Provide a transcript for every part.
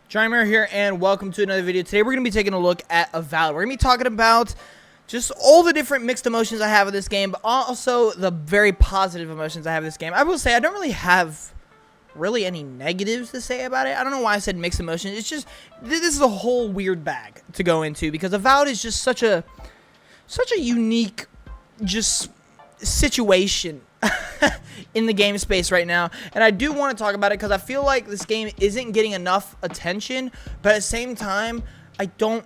Drymer here, and welcome to another video. Today we're going to be taking a look at Avowed. We're going to be talking about just all the different mixed emotions I have with this game, but also the very positive emotions I have with this game. I will say I don't really have any negatives to say about it. I don't know why I said mixed emotions. It's just, this is a whole weird bag to go into, because Avowed is just such a unique just situation in the game space right now, and I do want to talk about it because I feel like this game isn't getting enough attention, but at the same time I don't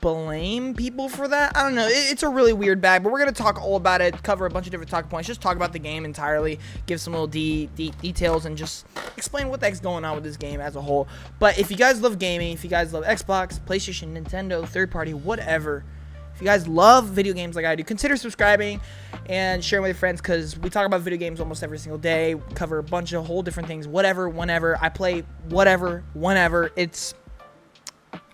blame people for that. I don't know, it's a really weird bag, but we're going to talk all about it, cover a bunch of different talk points, just talk about the game entirely, give some little details, and just explain what the heck's going on with this game as a whole. But if you guys love gaming, if you guys love Xbox, PlayStation, Nintendo, third party, whatever, if you guys love video games like I do, consider subscribing and sharing with your friends, because we talk about video games almost every single day. We cover a bunch of whole different things, whatever, whenever. I play whatever, whenever. I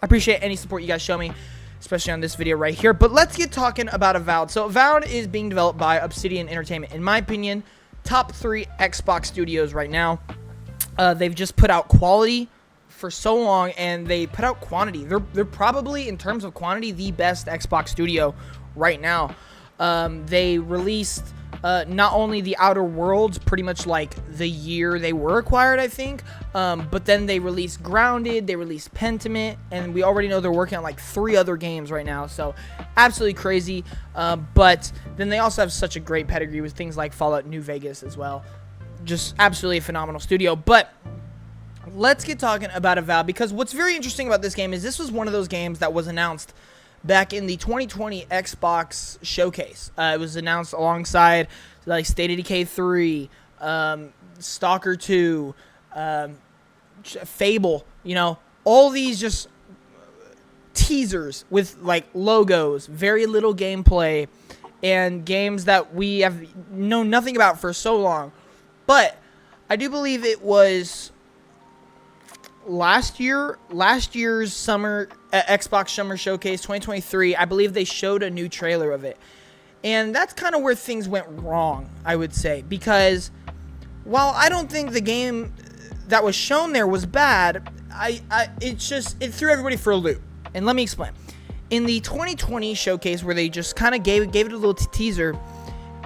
appreciate any support you guys show me, especially on this video right here. But let's get talking about Avowed. So Avowed is being developed by Obsidian Entertainment. In my opinion, top 3 Xbox studios right now. They've just put out quality for so long, and they put out quantity. They're probably, in terms of quantity, the best Xbox studio right now. They released not only the Outer Worlds pretty much like the year they were acquired, I think, but then they released Grounded, they released Pentiment, and we already know they're working on like 3 other games right now, so absolutely crazy. But then they also have such a great pedigree with things like Fallout New Vegas as well. Just absolutely a phenomenal studio. But let's get talking about Avowed, because what's very interesting about this game is this was one of those games that was announced back in the 2020 Xbox showcase. It was announced alongside like State of Decay 3, Stalker 2, Fable, you know, all these just teasers with like logos, very little gameplay, and games that we have known nothing about for so long. But I do believe it was last year's summer Xbox Summer Showcase 2023, I believe they showed a new trailer of it, and that's kind of where things went wrong, I would say, because while I don't think the game that was shown there was bad, it threw everybody for a loop. And let me explain. In the 2020 showcase, where they just kind of gave it a little teaser,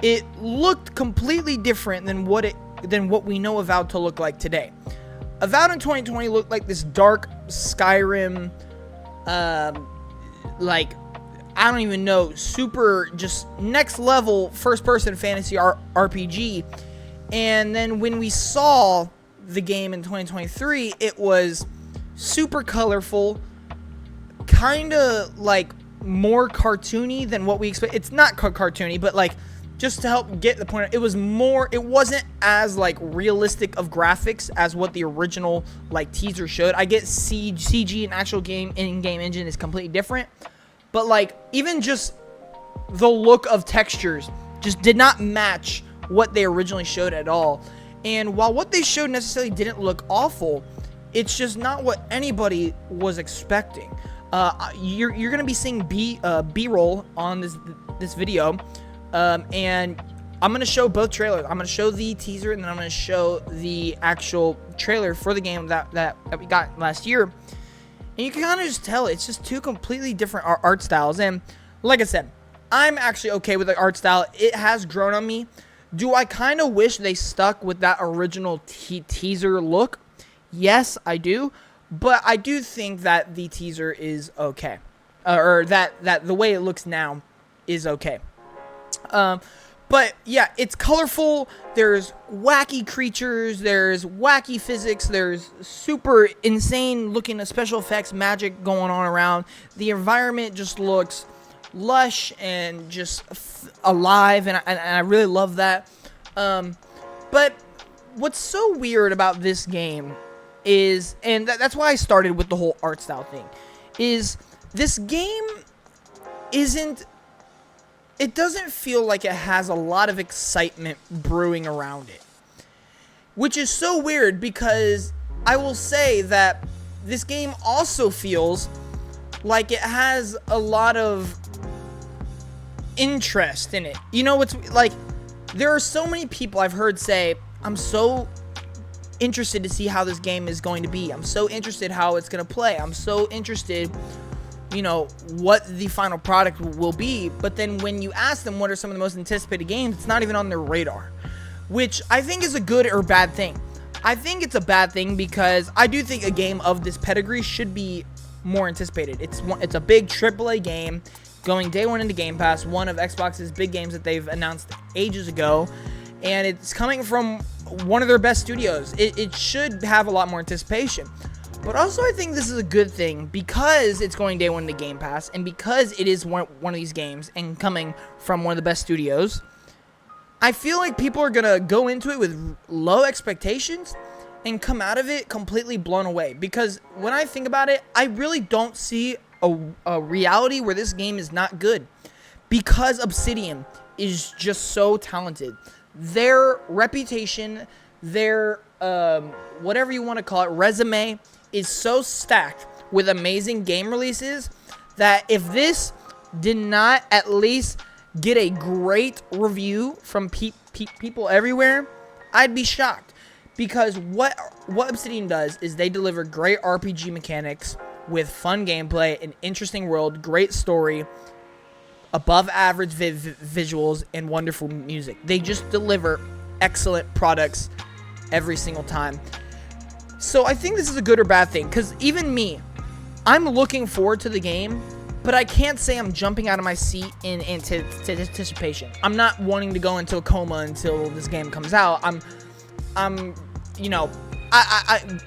it looked completely different than what we know Avowed to look like today. Avowed in 2020 looked like this dark Skyrim, like, I don't even know, super just next level first-person fantasy RPG. And then when we saw the game in 2023, it was super colorful, kind of like more cartoony than what we expect. It's not cartoony, but like, just to help get the point, it wasn't as like realistic of graphics as what the original like teaser showed. I get CG and actual in-game engine is completely different, but like even just the look of textures just did not match what they originally showed at all. And while what they showed necessarily didn't look awful, it's just not what anybody was expecting. You're gonna be seeing B-roll on this video. And I'm going to show both trailers. I'm going to show the teaser, and then I'm going to show the actual trailer for the game that we got last year. And you can kind of just tell it's just 2 completely different art styles. And like I said, I'm actually okay with the art style. It has grown on me. Do I kind of wish they stuck with that original teaser look? Yes, I do. But I do think that the teaser is okay. Or that the way it looks now is okay. But yeah, it's colorful, there's wacky creatures, there's wacky physics, there's super insane looking special effects magic going on around. The environment just looks lush and just alive, and I really love that. But what's so weird about this game is, and that's why I started with the whole art style thing, is this game it doesn't feel like it has a lot of excitement brewing around it, which is so weird, because I will say that this game also feels like it has a lot of interest in it. You know, it's like there are so many people I've heard say, I'm so interested to see how this game is going to be. I'm so interested how it's going to play. I'm so interested, what the final product will be. But then when you ask them what are some of the most anticipated games, it's not even on their radar, which I think is a good or bad thing. I think it's a bad thing because I do think a game of this pedigree should be more anticipated. It's a big AAA game going day one into Game Pass, one of Xbox's big games that they've announced ages ago, and it's coming from one of their best studios. It should have a lot more anticipation. But also I think this is a good thing because it's going day one into Game Pass, and because it is one of these games and coming from one of the best studios. I feel like people are going to go into it with low expectations and come out of it completely blown away. Because when I think about it, I really don't see a reality where this game is not good. Because Obsidian is just so talented. Their reputation, their, whatever you want to call it, resume is so stacked with amazing game releases that if this did not at least get a great review from people everywhere, I'd be shocked. Because what Obsidian does is they deliver great RPG mechanics with fun gameplay, an interesting world, great story, above average visuals, and wonderful music. They just deliver excellent products every single time. So I think this is a good or bad thing, because even me, I'm looking forward to the game, but I can't say I'm jumping out of my seat in anticipation. I'm not wanting to go into a coma until this game comes out.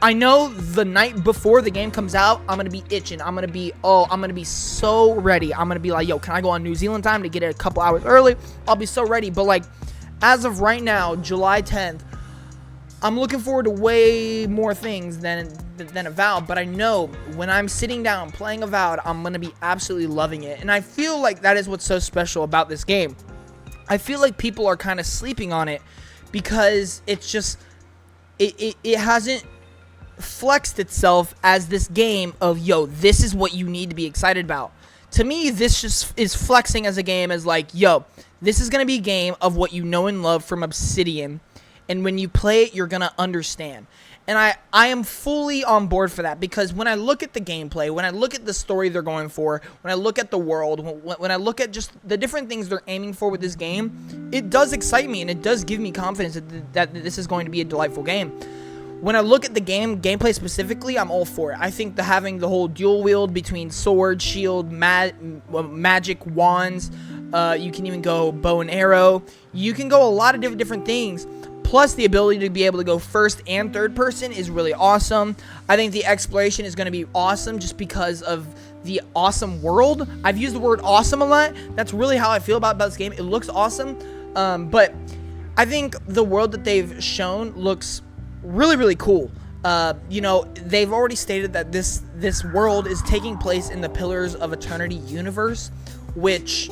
I know the night before the game comes out, I'm going to be itching. I'm going to be so ready. I'm going to be like, yo, can I go on New Zealand time to get it a couple hours early? I'll be so ready. But like, as of right now, July 10th, I'm looking forward to way more things than Avowed, but I know when I'm sitting down playing Avowed, I'm going to be absolutely loving it. And I feel like that is what's so special about this game. I feel like people are kind of sleeping on it because it's just, it hasn't flexed itself as this game of, yo, this is what you need to be excited about. To me, this just is flexing as a game as like, yo, this is going to be a game of what you know and love from Obsidian. And when you play it, you're going to understand. And I am fully on board for that, because when I look at the gameplay, when I look at the story they're going for, when I look at the world, when I look at just the different things they're aiming for with this game, it does excite me and it does give me confidence that this is going to be a delightful game. When I look at the gameplay specifically, I'm all for it. I think having the whole dual wield between sword, shield, magic, wands, you can even go bow and arrow. You can go a lot of different things. Plus, the ability to be able to go first and third person is really awesome. I think the exploration is going to be awesome just because of the awesome world. I've used the word awesome a lot. That's really how I feel about this game. It looks awesome. But I think the world that they've shown looks really, really cool. They've already stated that this world is taking place in the Pillars of Eternity universe, which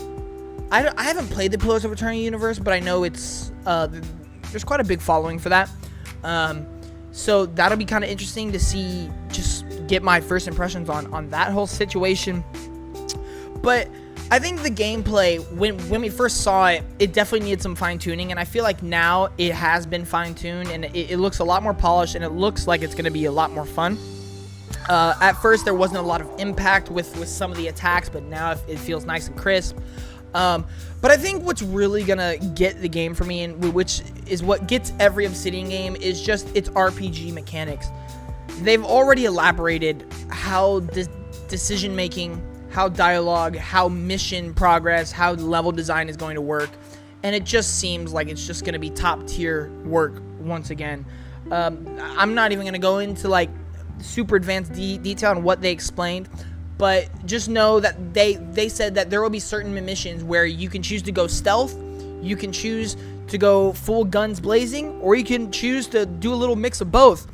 I haven't played the Pillars of Eternity universe, but I know it's there's quite a big following for that. So that'll be kind of interesting to see, just get my first impressions on that whole situation. But I think the gameplay, when we first saw it, it definitely needed some fine-tuning, and I feel like now it has been fine-tuned, and it looks a lot more polished, and it looks like it's going to be a lot more fun. At first, there wasn't a lot of impact with some of the attacks, but now it feels nice and crisp. But I think what's really gonna get the game for me, and which is what gets every Obsidian game, is just its RPG mechanics. They've already elaborated how decision making, how dialogue, how mission progress, how level design is going to work, and it just seems like it's just gonna be top tier work once again. I'm not even gonna go into like super advanced detail on what they explained. But just know that they said that there will be certain missions where you can choose to go stealth, you can choose to go full guns blazing, or you can choose to do a little mix of both.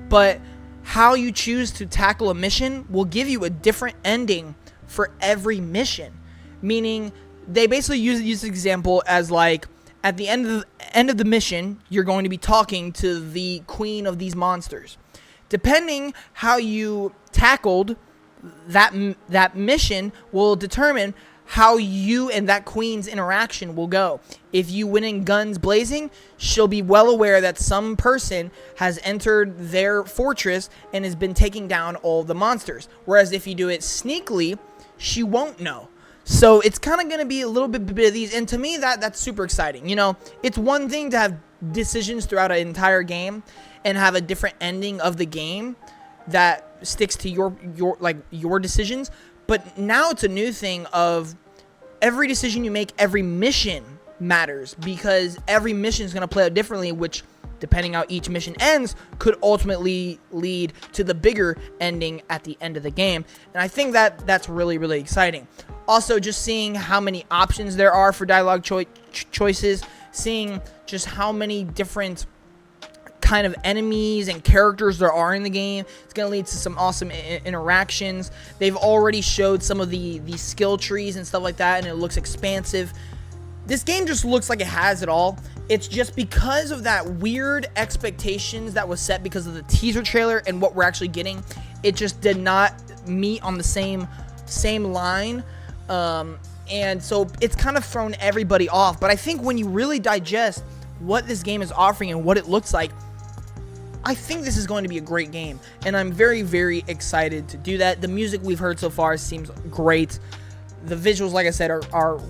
But how you choose to tackle a mission will give you a different ending for every mission. Meaning, they basically use this example as like, at the end of the mission, you're going to be talking to the queen of these monsters. Depending how you tackled that mission will determine how you and that queen's interaction will go. If you win in guns blazing, she'll be well aware that some person has entered their fortress and has been taking down all the monsters. Whereas if you do it sneakily, she won't know. So it's kind of going to be a little bit of these, and to me that's super exciting. You know, it's one thing to have decisions throughout an entire game and have a different ending of the game that sticks to your decisions, but now it's a new thing of every decision you make, every mission matters, because every mission is going to play out differently, which, depending how each mission ends, could ultimately lead to the bigger ending at the end of the game. And I think that's really, really exciting. Also, just seeing how many options there are for dialogue choices, seeing just how many different kind of enemies and characters there are in the game. It's going to lead to some awesome interactions. They've already showed some of the skill trees and stuff like that, and it looks expansive. This game just looks like it has it all. It's just because of that weird expectations that was set because of the teaser trailer and what we're actually getting, it just did not meet on the same line. And so it's kind of thrown everybody off. But I think when you really digest what this game is offering and what it looks like, I think this is going to be a great game, and I'm very, very excited to do that. The music we've heard so far seems great. The visuals, like I said, are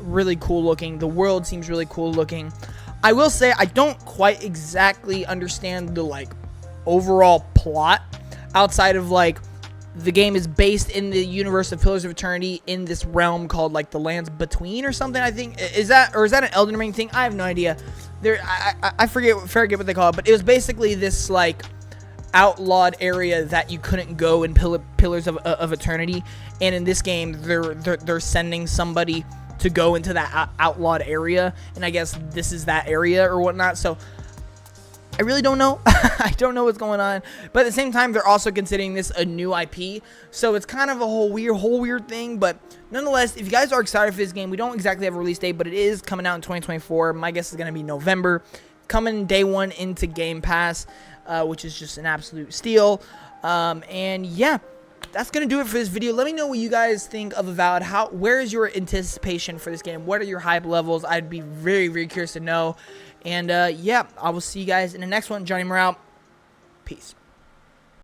really cool looking. The world seems really cool looking. I will say I don't quite exactly understand the overall plot outside of the game is based in the universe of Pillars of Eternity in this realm called the Lands Between or something. I think is that an Elden Ring thing? I have no idea. I forget what they call it, but it was basically this outlawed area that you couldn't go in Pillars of Eternity, and in this game they're sending somebody to go into that outlawed area, and I guess this is that area or whatnot. So I really don't know. I don't know what's going on, but at the same time, they're also considering this a new IP, so it's kind of a whole weird thing. But nonetheless, if you guys are excited for this game, we don't exactly have a release date, but it is coming out in 2024. My guess is going to be November, coming day one into Game Pass, which is just an absolute steal. And yeah, that's going to do it for this video. Let me know what you guys think of Avowed. Where is your anticipation for this game? What are your hype levels? I'd be very, very curious to know. And yeah, I will see you guys in the next one. Johnny Morale. Peace.